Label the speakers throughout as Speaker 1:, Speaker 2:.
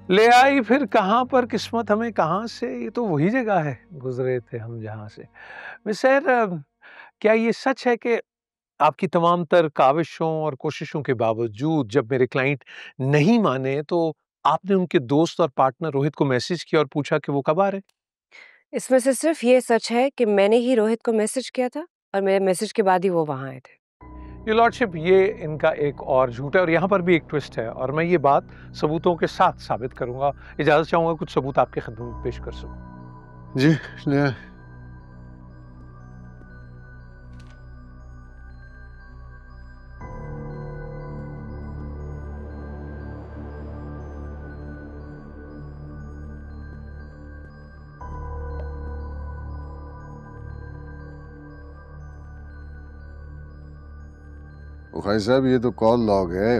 Speaker 1: ले आई फिर कहाँ पर किस्मत हमें कहाँ से, ये तो वही जगह है गुजरे थे हम जहाँ से। मिस्टर क्या ये सच है कि आपकी तमाम तर काविशों और कोशिशों के बावजूद जब मेरे क्लाइंट नहीं माने तो आपने उनके दोस्त और पार्टनर रोहित को मैसेज किया और पूछा कि वो कब आ रहे?
Speaker 2: इसमें से सिर्फ ये सच है कि मैंने ही रोहित को मैसेज किया था और मेरे मैसेज के बाद ही वो वहां आए थे।
Speaker 1: ये लॉर्डशिप, ये इनका एक और झूठ है और यहाँ पर भी एक ट्विस्ट है और मैं ये बात सबूतों के साथ साबित करूंगा। इजाजत चाहूंगा कुछ सबूत आपके खिदमत में पेश कर सकूं।
Speaker 3: जी ले आए। बुखारी साहब, ये तो कॉल लॉग है,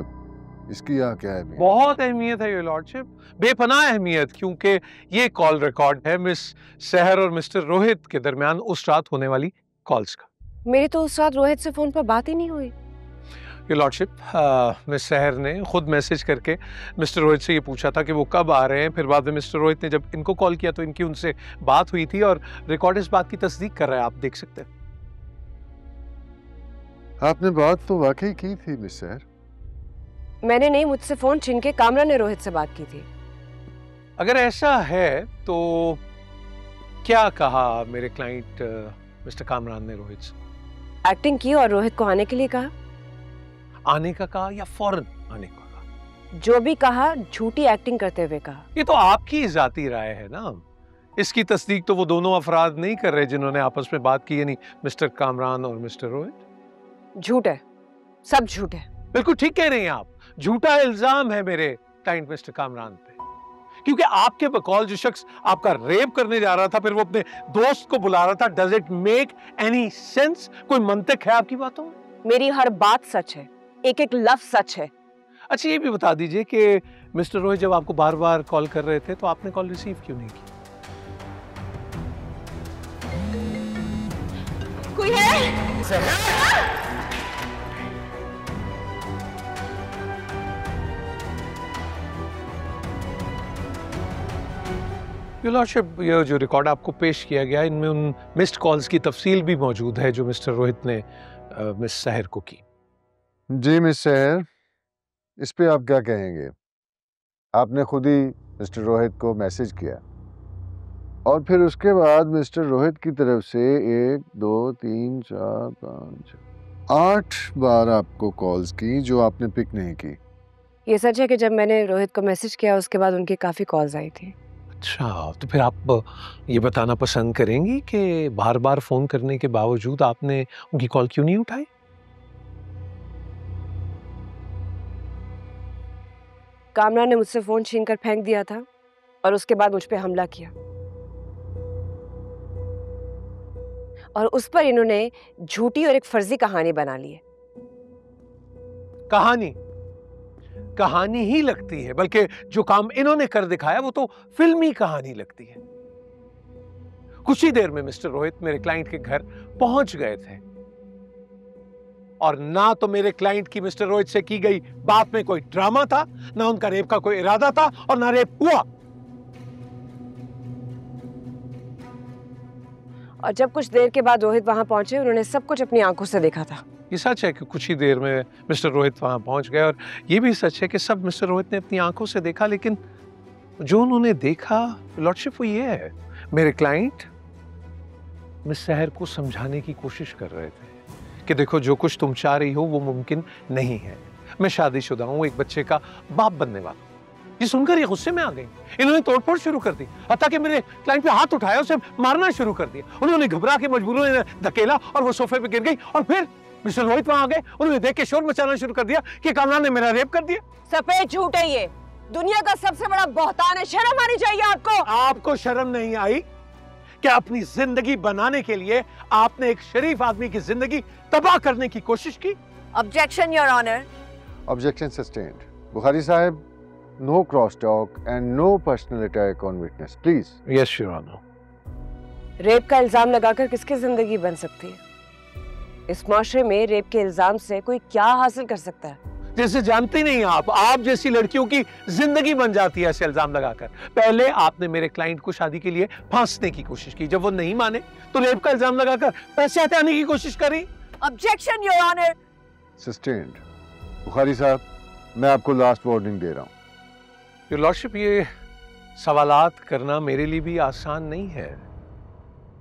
Speaker 3: इसकी यहाँ क्या है?
Speaker 1: बहुत अहमियत है ये लॉर्डशिप, बेपनाह अहमियत, क्योंकि ये कॉल रिकॉर्ड है मिस सहर और मिस्टर रोहित के दरमियान उस रात होने वाली कॉल्स का।
Speaker 2: मेरी तो उस रात रोहित से फोन पर बात ही नहीं हुई।
Speaker 1: ये लॉर्डशिप, मिस सहर ने खुद मैसेज करके मिस्टर रोहित से ये पूछा था कि वो कब आ रहे हैं। फिर बाद में मिस्टर रोहित ने जब इनको कॉल किया तो इनकी उनसे बात हुई थी और रिकॉर्ड इस बात की तस्दीक कर रहा है, आप देख सकते हैं।
Speaker 3: आपने बात तो वाकई की थी मिस सहर।
Speaker 2: मैंने नहीं, मुझसे फोन छीन के कामरान ने रोहित से बात की थी।
Speaker 1: अगर ऐसा है तो क्या कहा मेरे क्लाइंट मिस्टर कामरान ने रोहित से?
Speaker 2: एक्टिंग की और रोहित को आने के लिए कहा।
Speaker 1: आने का कहा या फौरन आने का कहा?
Speaker 2: जो भी कहा झूठी एक्टिंग करते हुए कहा।
Speaker 1: ये तो आपकी जाती राय है ना, इसकी तस्दीक तो वो दोनों अफराद नहीं कर रहे जिन्होंने आपस में बात की, यानी मिस्टर कामरान और मिस्टर रोहित।
Speaker 2: झूठ है, सब झूठ है।
Speaker 1: बिल्कुल ठीक कह रही हैं आप, झूठा इल्जाम है मेरे क्लाइंट मिस्टर कामरान पे, क्योंकि आपके बकौल जो शख्स आपका रेप करने जा रहा था फिर वो अपने दोस्त को बुला रहा था। Does it make any sense? कोई मंतक है आपकी बातों में?
Speaker 2: मेरी हर बात सच है, एक एक लफ्ज सच है।
Speaker 1: अच्छा ये भी बता दीजिए कि मिस्टर रोहित जब आपको बार बार कॉल कर रहे थे तो आपने कॉल रिसीव क्यों नहीं की?
Speaker 2: कोई है?
Speaker 1: योर लॉर्डशिप, ये जो रिकॉर्ड आपको पेश किया गया इनमें उन मिस्ड कॉल्स की तफसील भी मौजूद है जो मिस्टर रोहित ने मिस सहर को की।
Speaker 3: जी मिस सहर, इस पे आप क्या कहेंगे? आपने खुद ही मिस्टर रोहित को मैसेज किया और फिर उसके बाद मिस्टर रोहित की तरफ से 1 2 3 4 5 8 बार आपको कॉल्स की जो आपने पिक नहीं की।
Speaker 2: ये सच है कि जब मैंने रोहित को मैसेज किया उसके बाद उनकी काफी कॉल्स आई थी।
Speaker 1: अच्छा, तो फिर आप ये बताना पसंद करेंगी कि बार बार फोन करने के बावजूद आपने उनकी कॉल क्यों नहीं उठाई?
Speaker 2: कामरान ने मुझसे फोन छीनकर फेंक दिया था और उसके बाद मुझ पे हमला किया और उस पर इन्होंने झूठी और एक फर्जी कहानी बना ली है।
Speaker 1: कहानी ही लगती है, बल्कि जो काम इन्होंने कर दिखाया वो तो फिल्मी कहानी लगती है। कुछ ही देर में मिस्टर रोहित मेरे क्लाइंट के घर पहुंच गए थे और ना तो मेरे क्लाइंट की मिस्टर रोहित से की गई बात में कोई ड्रामा था, ना उनका रेप का कोई इरादा था और ना रेप हुआ।
Speaker 2: और जब कुछ देर के बाद रोहित वहां पहुंचे उन्होंने सब कुछ अपनी आंखों से देखा था।
Speaker 1: ये सच है कि कुछ ही देर में मिस्टर रोहित वहां पहुंच गए और ये भी सच है कि सब मिस्टर रोहित ने अपनी आंखों से देखा, लेकिन जो उन्होंने देखा लॉर्डशिप वो ये है, मेरे क्लाइंट मिस सहर को समझाने की कोशिश कर रहे थे कि देखो जो कुछ तुम चाह रही हो वो मुमकिन नहीं है। मैं शादीशुदा हूं, एक बच्चे का बाप बनने वाला। ये सुनकर ये गुस्से में आ गई, इन्होंने तोड़फोड़ शुरू कर दी, हत्ता कि मेरे क्लाइंट पे हाथ उठाया, उसे मारना शुरू कर दिया। उन्होंने घबरा के मजबूरन ने धकेला और वो सोफे पे गिर गई और फिर मिस्टर रोहित वहां आ गए, उन्होंने देख के शोर मचाना शुरू कर दिया कि कामरान ने मेरा रेप कर दिया।
Speaker 2: सफेद झूठ है ये, दुनिया का सबसे बड़ा बहतान है। शर्म आनी चाहिए आपको।
Speaker 1: आपको शर्म नहीं आई क्या अपनी जिंदगी बनाने के लिए आपने एक शरीफ आदमी की जिंदगी तबाह करने की कोशिश की?
Speaker 2: Objection your honour.
Speaker 3: Objection sustained. Bukhari साहब, no cross talk and no personal attack on witness please.
Speaker 1: Yes your honour.
Speaker 2: Rape का इल्जाम लगाकर किसकी जिंदगी बन सकती है? इस माशरे में रेप के इल्जाम से कोई क्या हासिल कर सकता है?
Speaker 1: जैसे जानते नहीं आप जैसी लड़कियों की जिंदगी बन जाती है ऐसे इल्जाम लगाकर। पहले आपने मेरे क्लाइंट को शादी के लिए फांसने की कोशिश की, जब वो नहीं माने तो रेप का इल्जाम लगाकर पैसे हटाने की कोशिश करी।
Speaker 2: Objection your honour.
Speaker 3: Sustained. Bukhari साहब, मैं आपको लास्ट वार्निंग दे रहा हूं।
Speaker 1: योर लॉर्डशिप, ये सवालात करना मेरे लिए भी आसान नहीं है,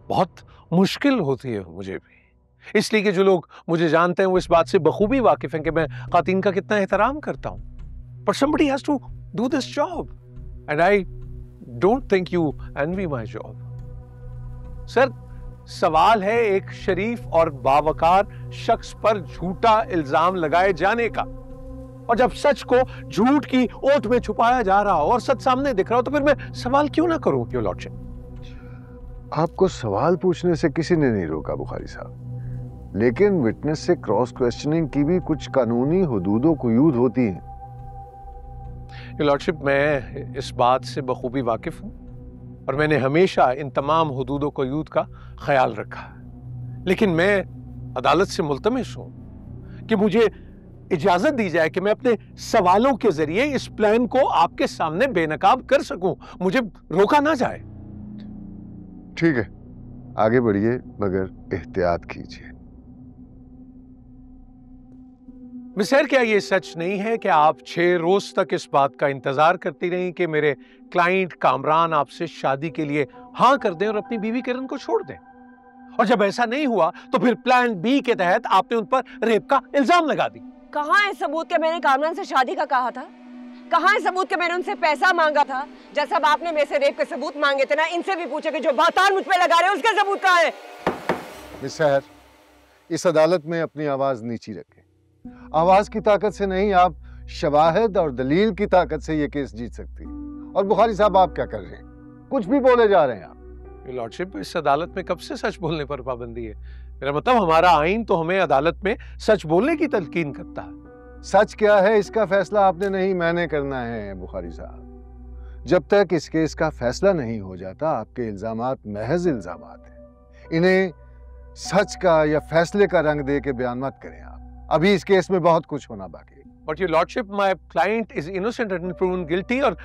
Speaker 1: बहुत मुश्किल होती है मुझे भी, इसलिए कि जो लोग मुझे जानते हैं वो इस बात से बखूबी वाकिफ हैं कि मैं खातिन का कितना एहतराम करता हूं। But somebody has to do this job and I don't think you envy my job. Sir, सवाल है एक शरीफ और बावकार शख्स पर झूठा इल्जाम लगाए जाने का, और जब सच को झूठ की ओट में छुपाया जा रहा हो और सच सामने दिख रहा हो तो फिर मैं सवाल क्यों ना करूं योर लॉर्डशिप?
Speaker 3: आपको सवाल पूछने से किसी ने नहीं रोका बुखारी साहब, लेकिन विटनेस से क्रॉस क्वेश्चनिंग की भी कुछ कानूनी हुदूदों कुयूद होती है।
Speaker 1: योर लॉर्डशिप, मैं इस बात से बखूबी वाकिफ हूं और मैंने हमेशा इन तमाम हुदूदों कुयूद का ख्याल रखा, लेकिन मैं अदालत से मुल्तमिस हूं कि मुझे इजाजत दी जाए कि मैं अपने सवालों के जरिए इस प्लान को आपके सामने बेनकाब कर सकूं, मुझे रोका ना जाए।
Speaker 3: ठीक है, आगे बढ़िए, मगर एहतियात कीजिए।
Speaker 1: मिस्टर, क्या ये सच नहीं है कि आप 6 रोज तक इस बात का इंतजार करती रही कि मेरे क्लाइंट कामरान आपसे शादी के लिए हाँ कर दें और अपनी बीवी किरण को छोड़ दें, और जब ऐसा नहीं हुआ तो फिर प्लान बी के तहत आपने उन पर रेप का इल्जाम लगा दी?
Speaker 2: कहाँ है सबूत कि मैंने कामरान से शादी का कहा था? कहाँ है सबूत कि मैंने उनसे पैसा मांगा था? जैसा आपने मेरे से रेप के सबूत मांगे थे ना, इनसे भी पूछे कि जो बातान मुझ पे लगा रहे हैं उसके सबूत कहाँ है?
Speaker 3: मिस सहर, इस अदालत में अपनी आवाज नीची रखें। आवाज की ताकत से नहीं, आप शवाहिद और दलील की ताकत से ये केस जीत सकती है। और बुखारी साहब, आप क्या कर रहे हैं? कुछ भी बोले जा रहे हैं आप।
Speaker 1: लॉर्डशिप, इस अदालत में कब से सच बोलने पर पाबंदी है? मेरा मतलब, हमारा आईन तो हमें अदालत में सच बोलने की तलकीन करता है।
Speaker 3: सच क्या है इसका फैसला आपने नहीं, मैंने करना है बुखारी साहब। जब तक इस केस का फैसला नहीं हो जाता, आपके इल्जामात महज इल्जामात हैं। इन्हें सच का या फैसले का रंग दे के बयान मत करें आप। अभी इस केस में बहुत कुछ होना बाकी है।
Speaker 1: But your lordship, my client is innocent and proven guilty, और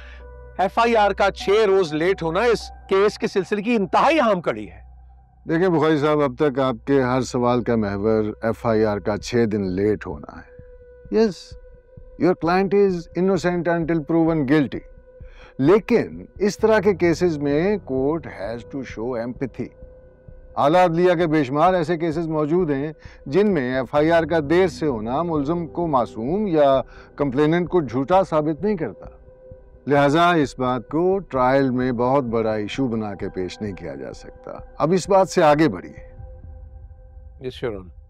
Speaker 1: एफआईआर का 6 रोज लेट होना इस केस के सिलसिले की इंतहाई अहम कड़ी है।
Speaker 3: देखिए बुखारी साहब, अब तक आपके हर सवाल का महवर एफआईआर का 6 दिन लेट होना है। Yes, your client is innocent until proven guilty, लेकिन इस तरह के केसेस में court has to show empathy. आला अदलिया के बेशुमार ऐसे केसेस मौजूद हैं जिनमें एफआईआर का देर से होना मुल्ज़िम को मासूम या कंप्लेनेंट को झूठा साबित नहीं करता। लिहाजा इस बात को ट्रायल में बहुत बड़ा इशू बना के पेश नहीं किया जा सकता। अब इस बात से आगे बढ़िए।
Speaker 1: Yes your honour.